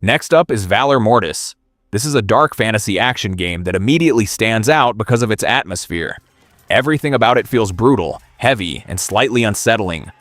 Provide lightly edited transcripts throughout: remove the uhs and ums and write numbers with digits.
Next up is Valor Mortis. This is a dark fantasy action game that immediately stands out because of its atmosphere. Everything about it feels brutal, heavy, and slightly unsettling.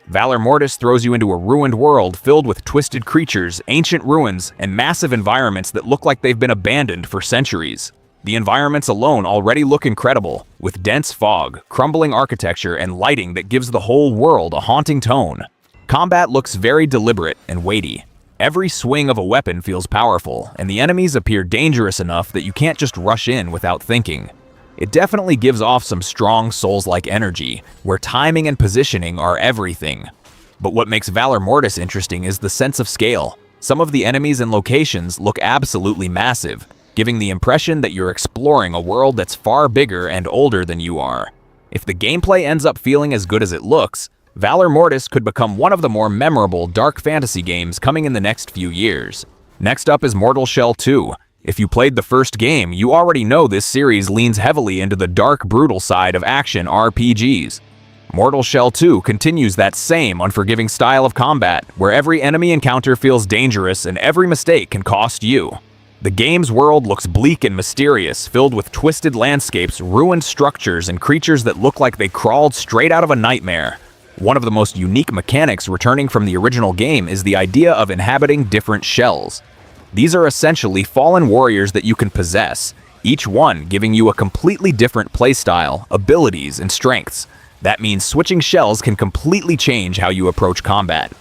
Valor Mortis throws you into a ruined world filled with twisted creatures, ancient ruins, and massive environments that look like they've been abandoned for centuries. The environments alone already look incredible, with dense fog, crumbling architecture, and lighting that gives the whole world a haunting tone. Combat looks very deliberate and weighty. Every swing of a weapon feels powerful, and the enemies appear dangerous enough that you can't just rush in without thinking. It definitely gives off some strong Souls-like energy, where timing and positioning are everything. But what makes Valor Mortis interesting is the sense of scale. Some of the enemies and locations look absolutely massive, giving the impression that you're exploring a world that's far bigger and older than you are. If the gameplay ends up feeling as good as it looks, Valor Mortis could become one of the more memorable dark fantasy games coming in the next few years. Next up is Mortal Shell 2. If you played the first game, you already know this series leans heavily into the dark, brutal side of action RPGs. Mortal Shell 2 continues that same unforgiving style of combat, where every enemy encounter feels dangerous and every mistake can cost you. The game's world looks bleak and mysterious, filled with twisted landscapes, ruined structures, and creatures that look like they crawled straight out of a nightmare. One of the most unique mechanics returning from the original game is the idea of inhabiting different shells. These are essentially fallen warriors that you can possess, each one giving you a completely different playstyle, abilities, and strengths. That means switching shells can completely change how you approach combat.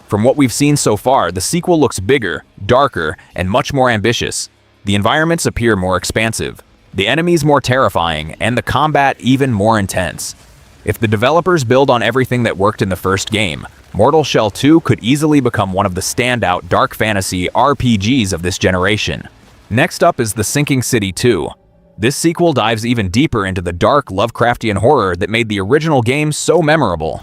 From what we've seen so far, the sequel looks bigger, darker, and much more ambitious. The environments appear more expansive, the enemies more terrifying, and the combat even more intense. If the developers build on everything that worked in the first game, Mortal Shell 2 could easily become one of the standout dark fantasy RPGs of this generation. Next up is The Sinking City 2. This sequel dives even deeper into the dark Lovecraftian horror that made the original game so memorable.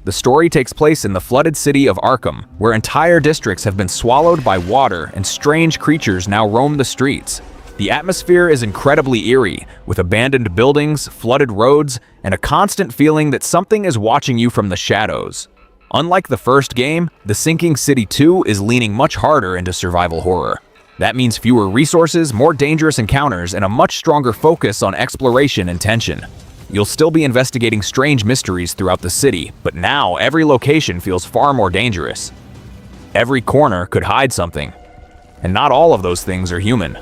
The story takes place in the flooded city of Arkham, where entire districts have been swallowed by water and strange creatures now roam the streets. The atmosphere is incredibly eerie, with abandoned buildings, flooded roads, and a constant feeling that something is watching you from the shadows. Unlike the first game, The Sinking City 2 is leaning much harder into survival horror. That means fewer resources, more dangerous encounters, and a much stronger focus on exploration and tension. You'll still be investigating strange mysteries throughout the city, but now every location feels far more dangerous. Every corner could hide something, and not all of those things are human.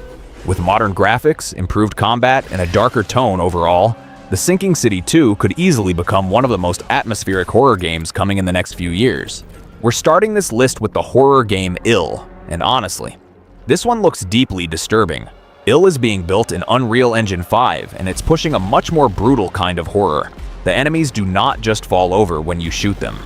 With modern graphics, improved combat, and a darker tone overall, The Sinking City 2 could easily become one of the most atmospheric horror games coming in the next few years. We're starting this list with the horror game Ill, and honestly, this one looks deeply disturbing. Ill is being built in Unreal Engine 5, and it's pushing a much more brutal kind of horror. The enemies do not just fall over when you shoot them.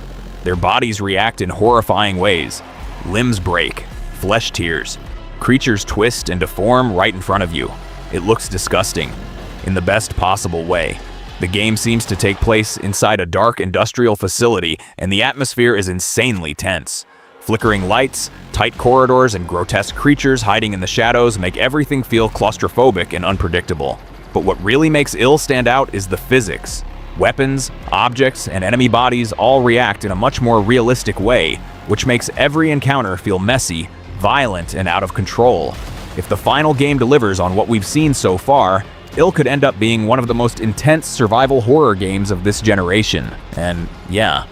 Their bodies react in horrifying ways. Limbs break, flesh tears. Creatures twist and deform right in front of you. It looks disgusting, in the best possible way. The game seems to take place inside a dark industrial facility, and the atmosphere is insanely tense. Flickering lights, tight corridors, and grotesque creatures hiding in the shadows make everything feel claustrophobic and unpredictable. But what really makes Ill stand out is the physics. Weapons, objects, and enemy bodies all react in a much more realistic way, which makes every encounter feel messy, violent, and out of control. If the final game delivers on what we've seen so far, Ill could end up being one of the most intense survival horror games of this generation. And yeah,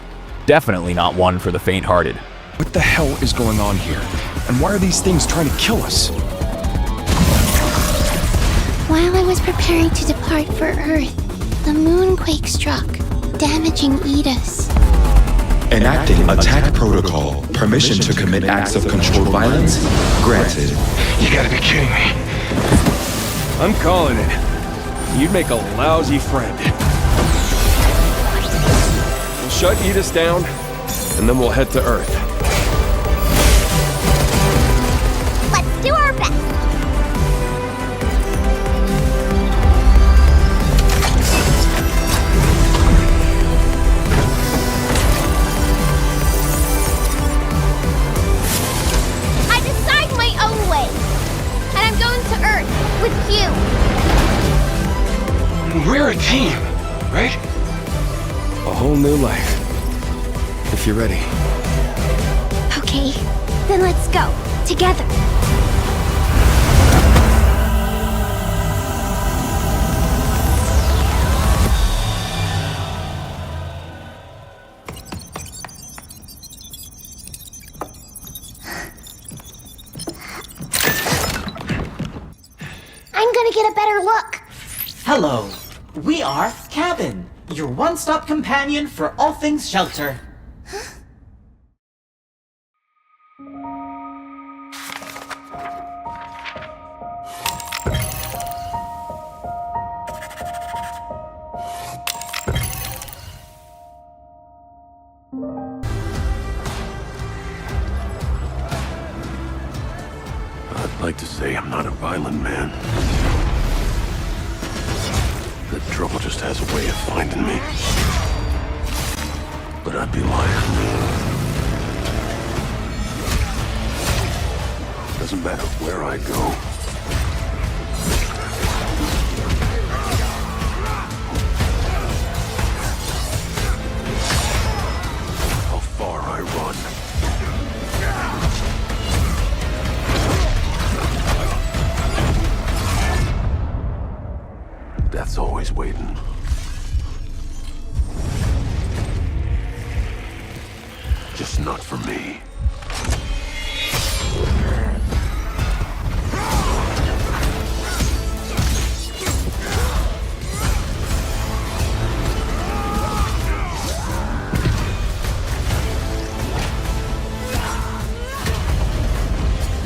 definitely not one for the faint-hearted. What the hell is going on here? And why are these things trying to kill us? While I was preparing to depart for Earth, the moonquake struck, damaging Edis. Enacting attack protocol. Permission to commit acts of controlled violence granted. You gotta be kidding me. I'm calling it. You'd make a lousy friend. We'll shut Edis down, and then we'll head to Earth. Let's do our best. I decide my own way, and I'm going to Earth with you. We're a team, right? A whole new life. If you're ready. Okay, then let's go. together. I'm gonna get a better look. Hello. We are Cabin, your one-stop companion for all things shelter. I'd like to say I'm not a violent man. The trouble just has a way of finding me. But I'd be lying. Doesn't matter where I go. How far I run. Death's always waiting. Just not for me.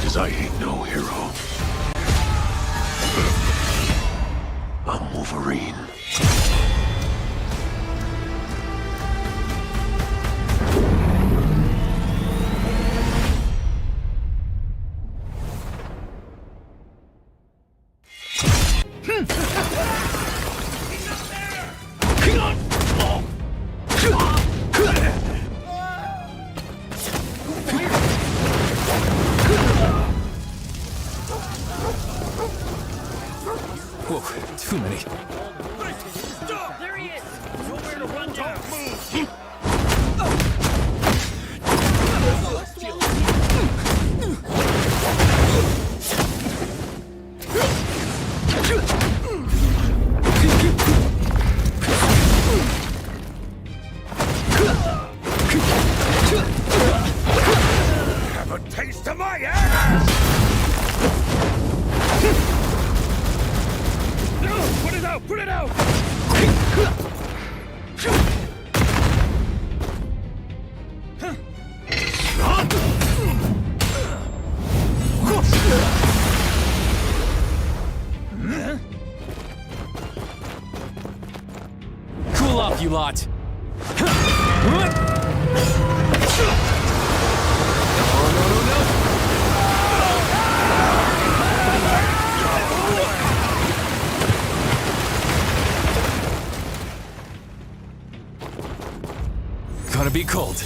Cause I ain't no hero. I'm Wolverine. Whoa, too many. Stop! There he is! Nowhere to run down! Move! Have a taste of my ass! Put it out! Put it out! Cool off, you lot. Gonna be cold.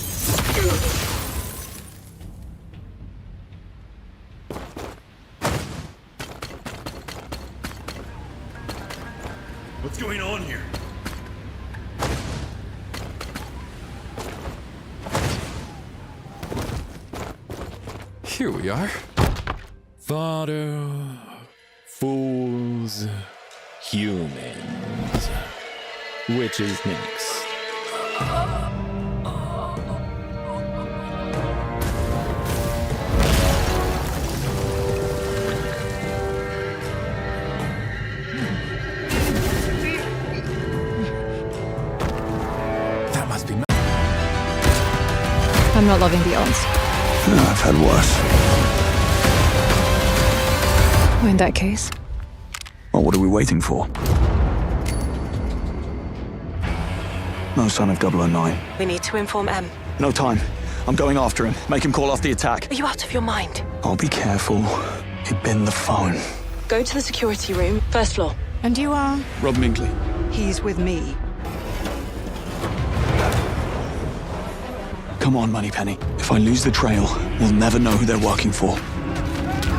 What's going on here? Here we are. Fodder, fools, humans. Which is next? That must be. I'm not loving the odds. I've had worse. In that case, Well, what are we waiting for? No sign of 009. We need to inform M. No time. I'm going after him. Make him call off the attack. Are you out of your mind? I'll be careful. He'd bin the phone. Go to the security room, first floor. and you are? Rob Minkley. He's with me. Come on, Moneypenny. If I lose the trail, we'll never know who they're working for.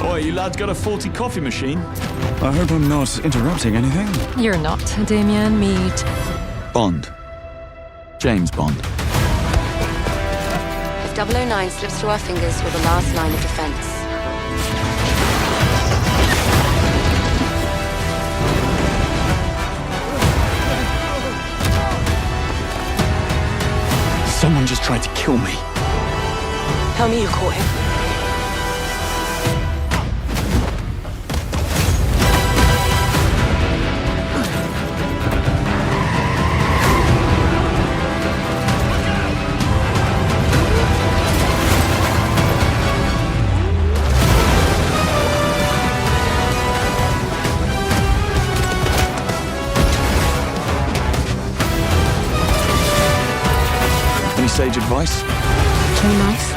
Oi, you lads got a faulty coffee machine? I hope I'm not interrupting anything. You're not. Damien, meet. Bond. James Bond. If 009 slips through our fingers, we're the last line of defense. tried to kill me. Tell me you caught him. Any sage advice? Play nice.